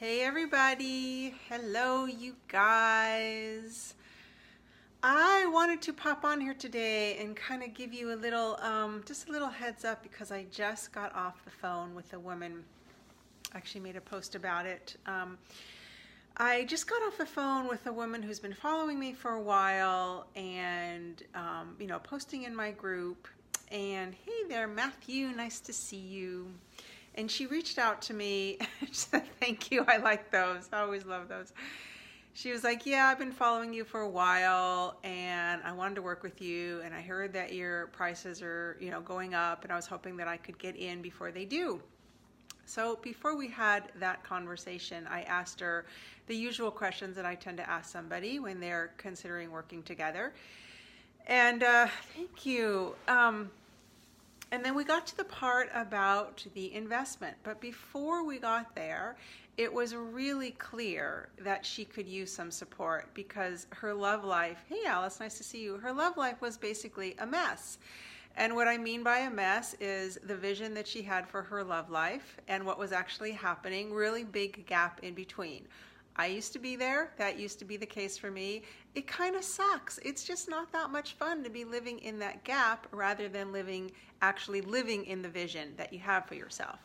Hey everybody, hello you guys. I wanted to pop on here today and kind of give you a little, just a little heads up because I just got off the phone with a woman. I actually made a post about it. I just got off the phone with a woman who's been following me for a while and, posting in my group. And hey there, Matthew, nice to see you. And she reached out to me. She said, thank you. I like those. I always love those. She was like, yeah, I've been following you for a while and I wanted to work with you. And I heard that your prices are, going up and I was hoping that I could get in before they do. So before we had that conversation, I asked her the usual questions that I tend to ask somebody when they're considering working together. And thank you. And then we got to the part about the investment. But before we got there, it was really clear that she could use some support because her love life, hey Alice, nice to see you. Her love life was basically a mess. And what I mean by a mess is the vision that she had for her love life and what was actually happening, really big gap in between. I used to be there. That used to be the case for me. It kind of sucks. It's just not that much fun to be living in that gap rather than actually living in the vision that you have for yourself.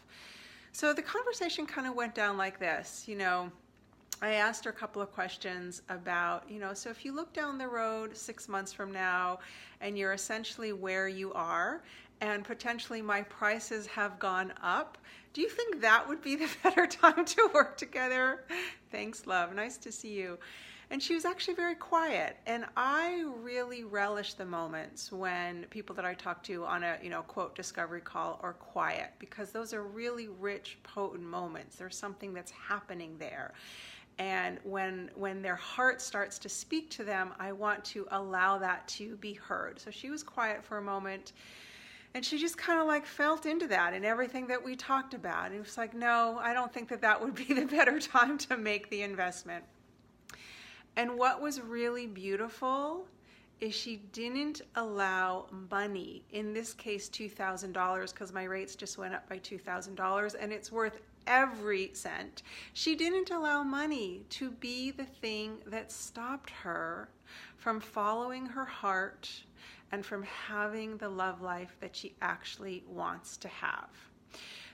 So the conversation kind of went down like this. I asked her a couple of questions about, so if you look down the road 6 months from now and you're essentially where you are and potentially my prices have gone up, do you think that would be the better time to work together? Thanks, love. Nice to see you. And she was actually very quiet. And I really relish the moments when people that I talk to on a, quote, discovery call are quiet because those are really rich, potent moments. There's something that's happening there. And when their heart starts to speak to them, I want to allow that to be heard. So she was quiet for a moment. And she just kind of felt into that and everything that we talked about. And it was like, no, I don't think that would be the better time to make the investment. And what was really beautiful is she didn't allow money, in this case $2,000, because my rates just went up by $2,000 and it's worth every cent. She didn't allow money to be the thing that stopped her from following her heart and from having the love life that she actually wants to have.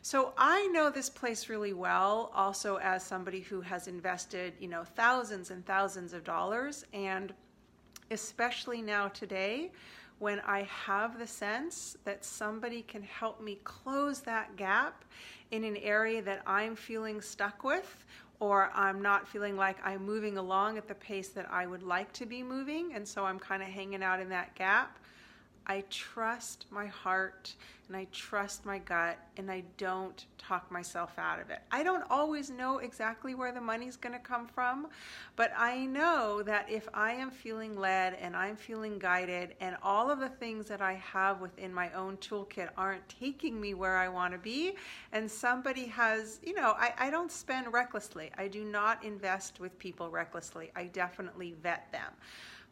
So I know this place really well, also as somebody who has invested, thousands and thousands of dollars, and especially now today, when I have the sense that somebody can help me close that gap in an area that I'm feeling stuck with, or I'm not feeling like I'm moving along at the pace that I would like to be moving, and so I'm kind of hanging out in that gap. I trust my heart and I trust my gut and I don't talk myself out of it. I don't always know exactly where the money's going to come from, but I know that if I am feeling led and I'm feeling guided and all of the things that I have within my own toolkit aren't taking me where I want to be, and somebody has, I don't spend recklessly. I do not invest with people recklessly. I definitely vet them.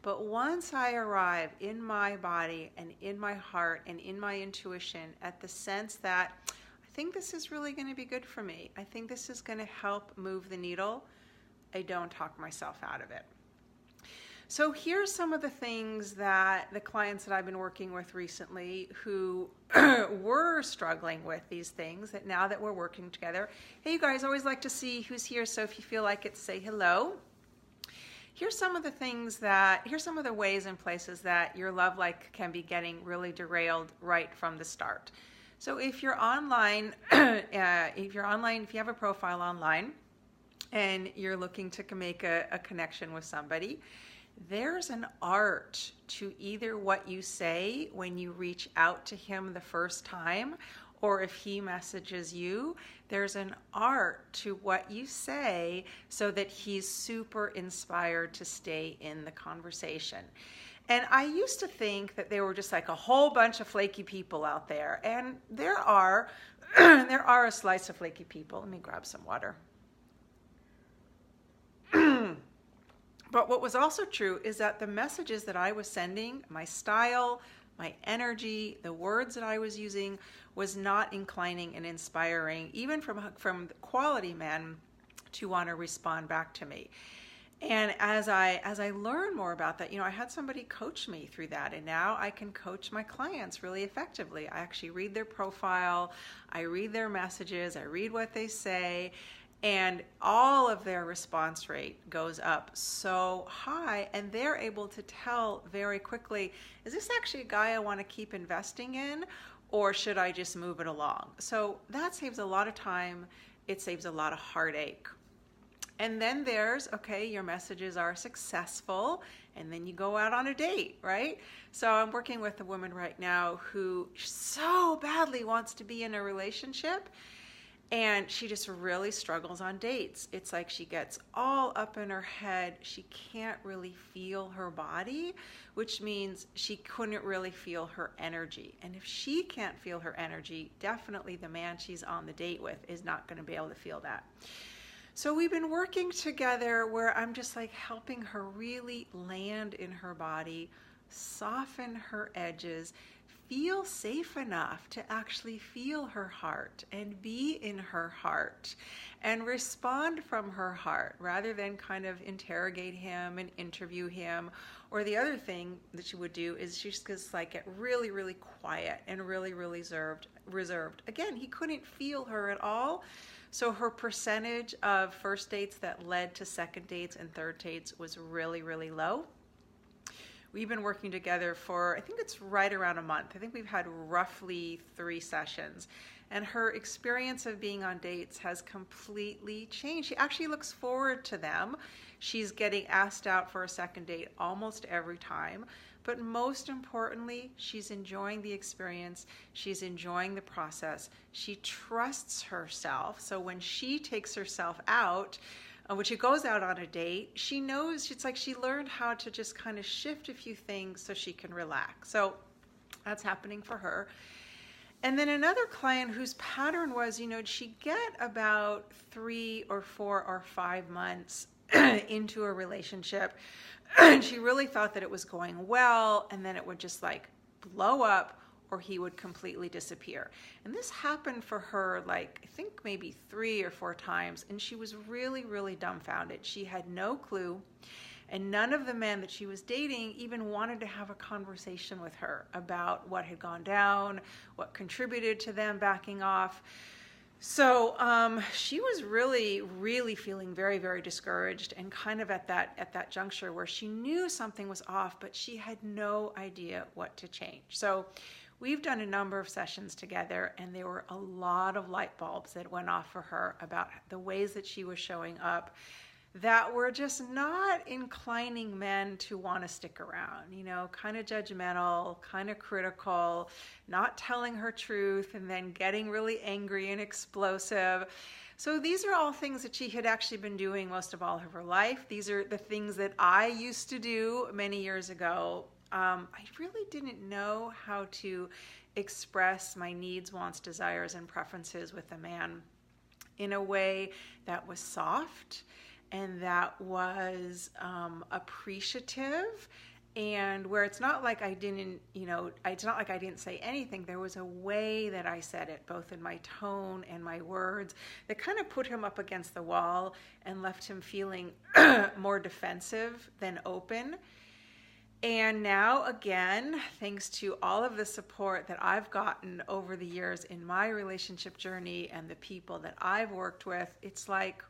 But once I arrive in my body and in my heart and in my intuition at the sense that I think this is really going to be good for me, I think this is going to help move the needle, I don't talk myself out of it. So here's some of the things that the clients that I've been working with recently who were struggling with these things, that now that we're working together. Hey, you guys, always like to see who's here, so if you feel like it, say hello. Here's some of the ways and places that your love life can be getting really derailed right from the start. So if you're online, if you have a profile online and you're looking to make a connection with somebody, there's an art to either what you say when you reach out to him the first time, or if he messages you, there's an art to what you say so that he's super inspired to stay in the conversation. And I used to think that there were just a whole bunch of flaky people out there. And there are, there are a slice of flaky people. Let me grab some water. But what was also true is that the messages that I was sending, my style, my energy, the words that I was using was not inclining and inspiring, even from quality men, to want to respond back to me. And as I learn more about that, I had somebody coach me through that, and now I can coach my clients really effectively. I actually read their profile, I read their messages, I read what they say, and all of their response rate goes up so high, and they're able to tell very quickly, is this actually a guy I want to keep investing in, or should I just move it along? So that saves a lot of time. It saves a lot of heartache. And then there's, okay, your messages are successful, and then you go out on a date, right? So I'm working with a woman right now who so badly wants to be in a relationship, and she just really struggles on dates. It's like she gets all up in her head. She can't really feel her body, which means she couldn't really feel her energy. And if she can't feel her energy, definitely the man she's on the date with is not going to be able to feel that. So we've been working together where I'm just like helping her really land in her body, soften her edges, feel safe enough to actually feel her heart and be in her heart and respond from her heart rather than kind of interrogate him and interview him. Or the other thing that she would do is she just like get really, really quiet and really, really reserved. Again, he couldn't feel her at all. So her percentage of first dates that led to second dates and third dates was really, really low. We've been working together for, I think it's right around a month. I think we've had roughly 3 sessions. And her experience of being on dates has completely changed. She actually looks forward to them. She's getting asked out for a second date almost every time. But most importantly, she's enjoying the experience. She's enjoying the process. She trusts herself. So when she takes herself out, when she goes out on a date, she knows, it's like she learned how to just kind of shift a few things so she can relax. So that's happening for her. And then another client whose pattern was, she'd get about 3 or 4 or 5 months into a relationship, and she really thought that it was going well, and then it would just like blow up, or he would completely disappear. And this happened for her like, I think maybe 3 or 4 times, and she was really, really dumbfounded. She had no clue, and none of the men that she was dating even wanted to have a conversation with her about what had gone down, what contributed to them backing off. So she was really, really feeling very, very discouraged, and kind of at that juncture where she knew something was off, but she had no idea what to change. So we've done a number of sessions together, and there were a lot of light bulbs that went off for her about the ways that she was showing up that were just not inclining men to want to stick around, kind of judgmental, kind of critical, not telling her truth, and then getting really angry and explosive. So these are all things that she had actually been doing most of all of her life. These are the things that I used to do many years ago. I really didn't know how to express my needs, wants, desires, and preferences with a man in a way that was soft and that was appreciative, and where it's not like I didn't, it's not like I didn't say anything. There was a way that I said it, both in my tone and my words, that kind of put him up against the wall and left him feeling more defensive than open. And now, again, thanks to all of the support that I've gotten over the years in my relationship journey and the people that I've worked with, it's like,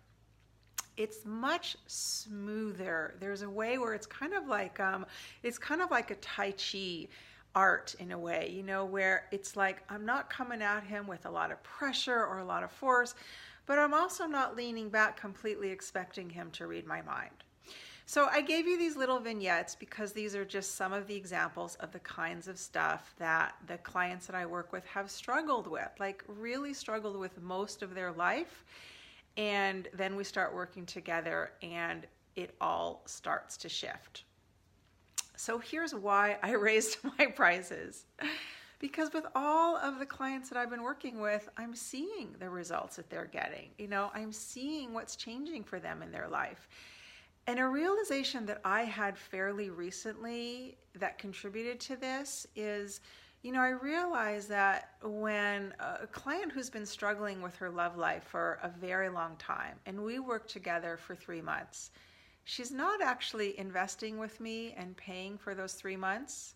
it's much smoother. There's a way where it's kind of like a Tai Chi art in a way, where it's like I'm not coming at him with a lot of pressure or a lot of force, but I'm also not leaning back completely expecting him to read my mind. So I gave you these little vignettes because these are just some of the examples of the kinds of stuff that the clients that I work with have struggled with, like really struggled with most of their life. And then we start working together and it all starts to shift. So here's why I raised my prices. Because with all of the clients that I've been working with, I'm seeing the results that they're getting. I'm seeing what's changing for them in their life. And a realization that I had fairly recently that contributed to this is, I realize that when a client who's been struggling with her love life for a very long time, and we work together for 3 months, she's not actually investing with me and paying for those 3 months.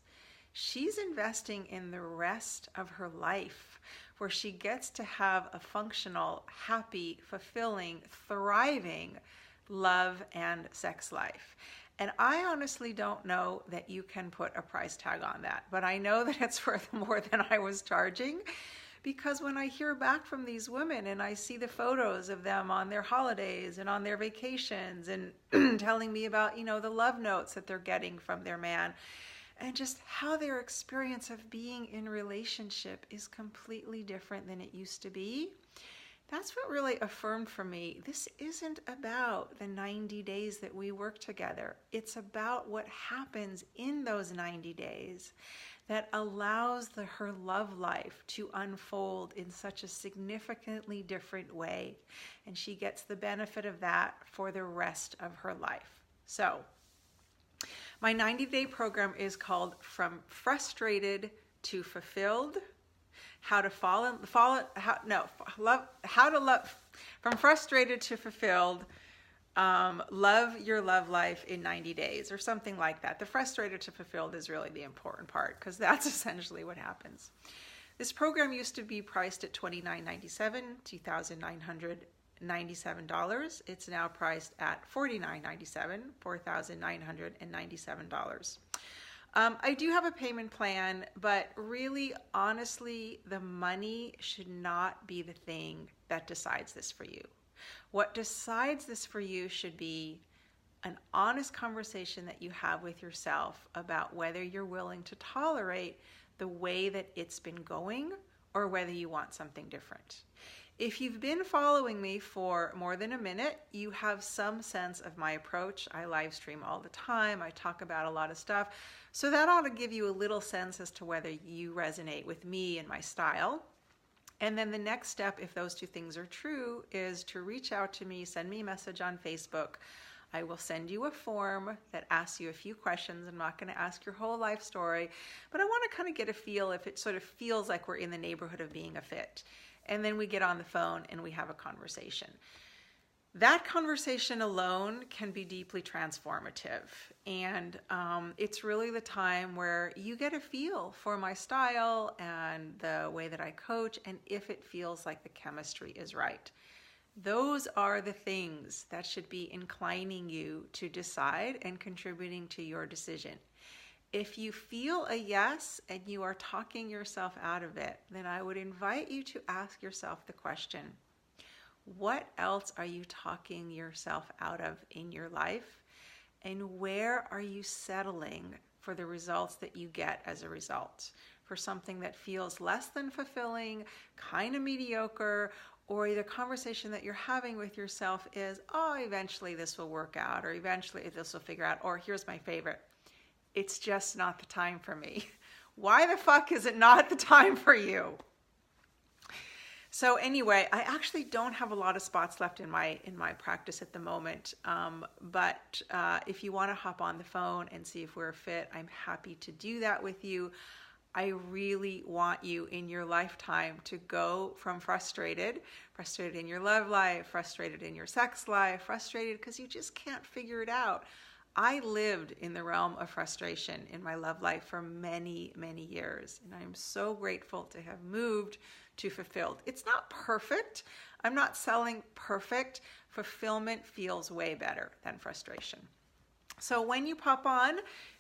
She's investing in the rest of her life, where she gets to have a functional, happy, fulfilling, thriving love and sex life. And I honestly don't know that you can put a price tag on that, but I know that it's worth more than I was charging, because when I hear back from these women and I see the photos of them on their holidays and on their vacations and telling me about, the love notes that they're getting from their man, and just how their experience of being in relationship is completely different than it used to be. That's what really affirmed for me, this isn't about the 90 days that we work together. It's about what happens in those 90 days that allows her love life to unfold in such a significantly different way. And she gets the benefit of that for the rest of her life. So, my 90-day program is called From Frustrated to Fulfilled. How to love from frustrated to fulfilled. Love your love life in 90 days or something like that. The frustrated to fulfilled is really the important part, because that's essentially what happens. This program used to be priced at $29.97, $2,997. It's now priced at $49.97, $4,997. I do have a payment plan, but really, honestly, the money should not be the thing that decides this for you. What decides this for you should be an honest conversation that you have with yourself about whether you're willing to tolerate the way that it's been going or whether you want something different. If you've been following me for more than a minute, you have some sense of my approach. I live stream all the time. I talk about a lot of stuff. So that ought to give you a little sense as to whether you resonate with me and my style. And then the next step, if those two things are true, is to reach out to me, send me a message on Facebook. I will send you a form that asks you a few questions. I'm not going to ask your whole life story, but I want to kind of get a feel if it sort of feels like we're in the neighborhood of being a fit. And then we get on the phone and we have a conversation. That conversation alone can be deeply transformative. And it's really the time where you get a feel for my style and the way that I coach, and if it feels like the chemistry is right. Those are the things that should be inclining you to decide and contributing to your decision. If you feel a yes and you are talking yourself out of it, then I would invite you to ask yourself the question, what else are you talking yourself out of in your life? And where are you settling for the results that you get as a result? For something that feels less than fulfilling, kind of mediocre, or the conversation that you're having with yourself is, oh, eventually this will work out, or eventually this will figure out, or here's my favorite, it's just not the time for me. Why the fuck is it not the time for you? So anyway, I actually don't have a lot of spots left in my practice at the moment. But if you want to hop on the phone and see if we're a fit, I'm happy to do that with you. I really want you in your lifetime to go from frustrated in your love life, frustrated in your sex life, frustrated because you just can't figure it out. I lived in the realm of frustration in my love life for many, many years, and I'm so grateful to have moved to fulfilled. It's not perfect. I'm not selling perfect. Fulfillment feels way better than frustration. So when you pop on,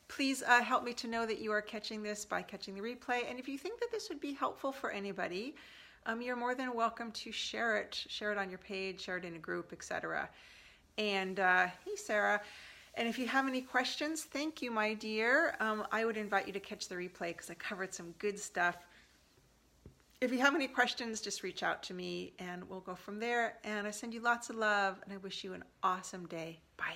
please help me to know that you are catching this by catching the replay. And if you think that this would be helpful for anybody, you're more than welcome to share it on your page, share it in a group, etc. And hey, Sarah. And if you have any questions, thank you, my dear. I would invite you to catch the replay because I covered some good stuff. If you have any questions, just reach out to me and we'll go from there. And I send you lots of love and I wish you an awesome day. Bye.